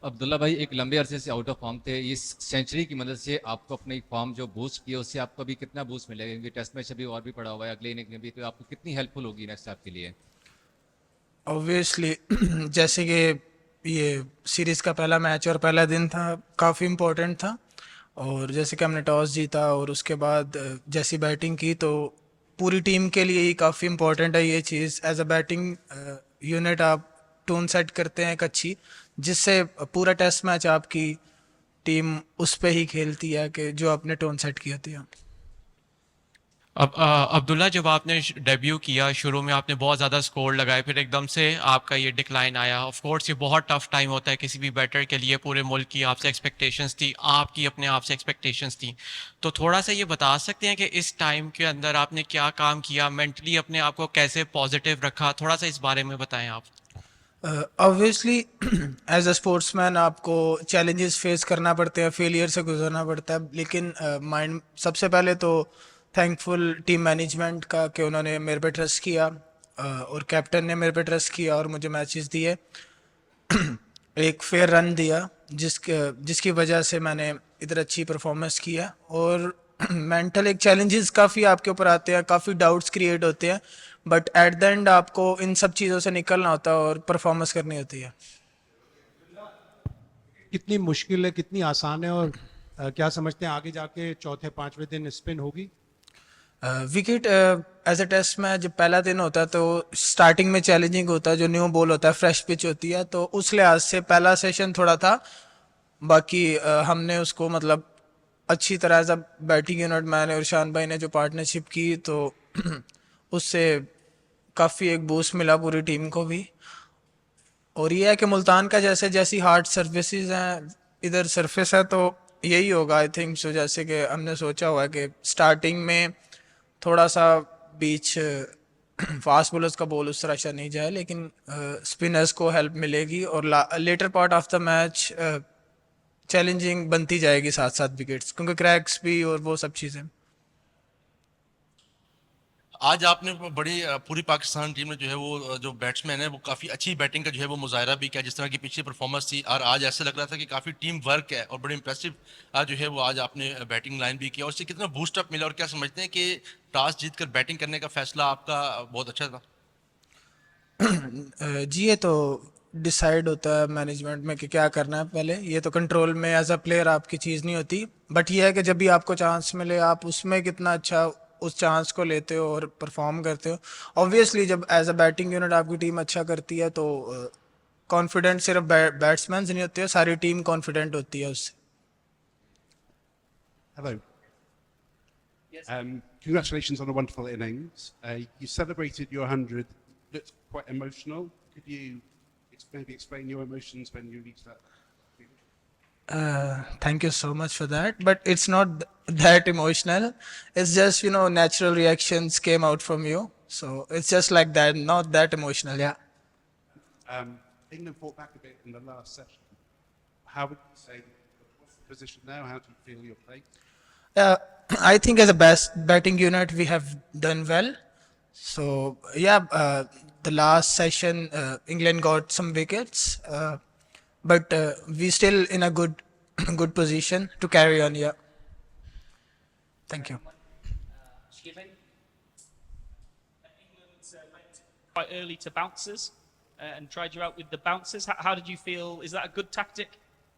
अब्दुल्ला भाई एक लंबे अरसे से आउट ऑफ फॉर्म थे। इस सेंचुरी की मदद से आपको अपनी फॉर्म जो बूस्ट की है उससे आपको अभी कितना बूस्ट मिलेगा, क्योंकि टेस्ट मैच अभी और भी पड़ा हुआ है अगले इनिंग में भी, तो आपको कितनी हेल्पफुल होगी नेक्स्ट आपके लिए? ऑब्वियसली जैसे कि ये सीरीज़ का पहला मैच और पहला दिन था, काफ़ी इम्पोर्टेंट था। और जैसे कि हमने टॉस जीता और उसके बाद जैसी बैटिंग की, तो पूरी टीम के लिए ही काफ़ी इम्पोर्टेंट है ये चीज़। एज अ बैटिंग यूनिट आप टोन सेट करते हैं एक अच्छी, जिससे पूरा टेस्ट मैच आपकी टीम उस पे ही खेलती है कि जो आपने टोन सेट की होती है। अब अब्दुल्ला, जब आपने डेब्यू किया, शुरू में आपने बहुत ज़्यादा स्कोर लगाए, फिर एकदम से आपका ये डिक्लाइन आया। ऑफ कोर्स ये बहुत टफ टाइम होता है किसी भी बैटर के लिए। पूरे मुल्क की आपसे एक्सपेक्टेशंस थी, आपकी अपने आप से एक्सपेक्टेशंस थी। तो थोड़ा सा ये बता सकते हैं कि इस टाइम के अंदर आपने क्या काम किया, मेंटली अपने आप को कैसे पॉजिटिव रखा? थोड़ा सा इस बारे में बताएं आप। ऑब्वियसली एज अ स्पोर्ट्समैन आपको चैलेंजेस फेस करना पड़ते हैं, फेलियर से गुजरना पड़ता है, लेकिन माइंड सबसे पहले तो थैंकफुल टीम मैनेजमेंट का कि उन्होंने मेरे पे ट्रस्ट किया, और कैप्टन ने मेरे पे ट्रस्ट किया और मुझे मैचेस दिए, एक फेयर रन दिया, जिसकी वजह से मैंने इधर अच्छी परफॉर्मेंस किया। और मेंटल एक चैलेंजेस काफ़ी आपके ऊपर आते हैं, काफ़ी डाउट्स क्रिएट होते हैं, बट एट द एंड आपको इन सब चीज़ों से निकलना होता है और परफॉर्मेंस करनी होती है। कितनी मुश्किल है, कितनी आसान है, और क्या समझते हैं आगे जाके चौथे पांचवें दिन स्पिन होगी? Wicket as a test match जब पहला दिन होता है तो स्टार्टिंग में चैलेंजिंग होता है, जो न्यू बॉल होता है, फ्रेश पिच होती है, तो उस लिहाज से पहला सेशन थोड़ा था। बाकी हमने उसको मतलब अच्छी तरह से बैटिंग यूनिट, मैंने और शान भाई ने जो पार्टनरशिप की, तो उससे काफ़ी एक बूस्ट मिला पूरी टीम को भी। और ये है कि मुल्तान का जैसे जैसी हार्ड सर्फेसिस हैं, इधर सरफेस है, तो यही होगा आई थिंक सो। जैसे कि हमने सोचा हुआ है कि स्टार्टिंग में थोड़ा सा बीच फास्ट बॉलर्स का बॉल उस तरह से नहीं जाए, लेकिन स्पिनर्स को हेल्प मिलेगी और later part of the match challenging बनती जाएगी साथ साथ विकेट्स, क्योंकि क्रैक्स भी और वो सब चीज़ें। आज आपने बड़ी पूरी पाकिस्तान टीम ने जो है वो जो बैट्समैन है वो काफ़ी अच्छी बैटिंग का जो है वो मुजाहरा भी किया, जिस तरह की पिछली परफॉर्मेंस थी। और आज ऐसा लग रहा था कि काफ़ी टीम वर्क है और बड़े इंप्रेसिव आज जो है वो आज आपने बैटिंग लाइन भी किया, और उससे कितना बूस्टअप मिला। और क्या समझते हैं कि टॉस जीत कर बैटिंग करने का फैसला आपका बहुत अच्छा था? जी, ये तो डिसाइड होता है मैनेजमेंट में कि क्या करना है पहले। ये तो कंट्रोल में एज अ प्लेयर आपकी चीज़ नहीं होती, बट ये है कि जब भी आपको चांस मिले आप उसमें कितना अच्छा उस चांस को लेते हो और परफॉर्म करते हो। ऑब्वियसली जब एज अ बैटिंग यूनिट आपकी टीम अच्छा करती है, तो कॉन्फिडेंट सिर्फ बैट्समैन नहीं होते हैं, सारी टीम कॉन्फिडेंट होती है उससे। Hello. Congratulations on a wonderful innings. You celebrated your 100. Looked quite emotional. Could you maybe explain your emotions when you reached that? Thank you so much for that, but it's not that emotional. It's just, natural reactions came out from you, so it's just like that, not that emotional. Yeah. England fought back a bit in the last session. How would you say, what's the position now? How do you feel your play? Uh, I think as a best batting unit, we have done well. So yeah, the last session, England got some wickets, but we still in a good good position to carry on. Yeah. Thank you. England went quite early to bouncers and tried you out with the bouncers. How did you feel? Is that a good tactic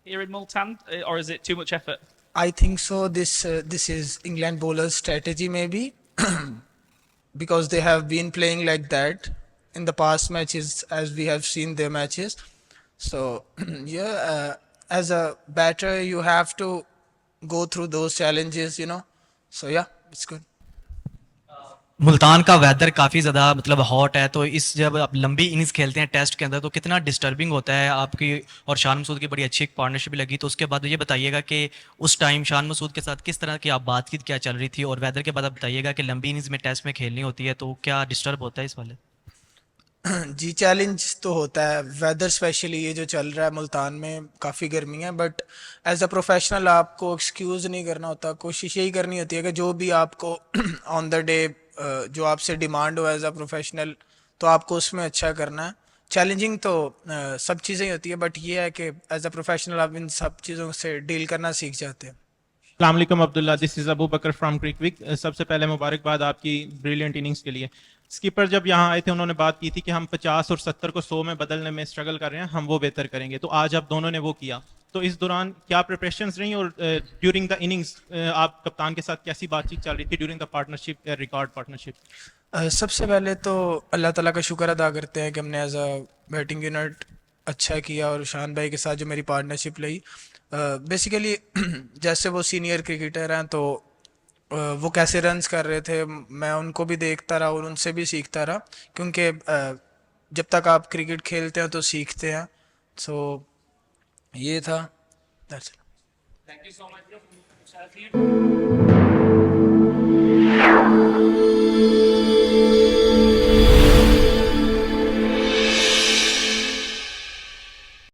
here in Multan, or is it too much effort? I think so. This is England bowlers' strategy maybe, because they have been playing like that in the past matches as we have seen their matches. So yeah, as a batter you have to go through those challenges. So yeah, it's good. Multan का weather काफ़ी ज़्यादा मतलब hot है, तो इस जब आप लंबी इनिंग्स खेलते हैं टेस्ट के अंदर तो कितना डिस्टर्बिंग होता है आपकी। और शान मसूद की बड़ी अच्छी एक पार्टनरशिप भी लगी, तो उसके बाद ये बताइएगा कि उस टाइम शान मसूद के साथ किस तरह की आप बातचीत क्या चल रही थी, और वेदर के बाद आप बताइएगा कि लंबी इनिंग्स में टेस्ट में खेलनी होती है तो क्या डिस्टर्ब होता है इस वाले? जी, चैलेंज तो होता है। वेदर स्पेशली ये जो चल रहा है मुल्तान में, काफ़ी गर्मी है, बट एज अ प्रोफेशनल आपको एक्सक्यूज़ नहीं करना होता। कोशिश यही करनी होती है कि जो भी आपको ऑन द डे जो आपसे डिमांड हो एज अ प्रोफेशनल, तो आपको उसमें अच्छा करना है। चैलेंजिंग तो सब चीज़ें ही होती है, बट ये है कि एज अ प्रोफेशनल आप इन सब चीज़ों से डील करना सीख जाते हैं। अस्सलाम Abdullah, this is Abu Bakar from CricWick. सबसे पहले मुबारकबाद आपकी ब्रिलियंट इनिंग्स के लिए। स्कीपर जब यहाँ आए थे उन्होंने बात की थी कि हम 50 और 70 को 100 में बदलने में स्ट्रगल कर रहे हैं, हम वो बेहतर करेंगे। तो आज आप दोनों ने वो किया, तो इस दौरान क्या प्रिपरेशंस रही और ड्यूरिंग द इनिंग्स आप कप्तान के साथ कैसी बातचीत चल रही थी during the partnership, record partnership? सबसे पहले तो अल्लाह ताला का शुक्र अदा करते हैं कि हमने एज अ बैटिंग यूनिट अच्छा किया, और शान भाई के साथ जो मेरी पार्टनरशिप रही, बेसिकली जैसे वो सीनियर क्रिकेटर हैं तो वो कैसे रन्स कर रहे थे मैं उनको भी देखता रहा और उनसे भी सीखता रहा, क्योंकि जब तक आप क्रिकेट खेलते हैं तो सीखते हैं। सो ये था। That's it. Thank you so much.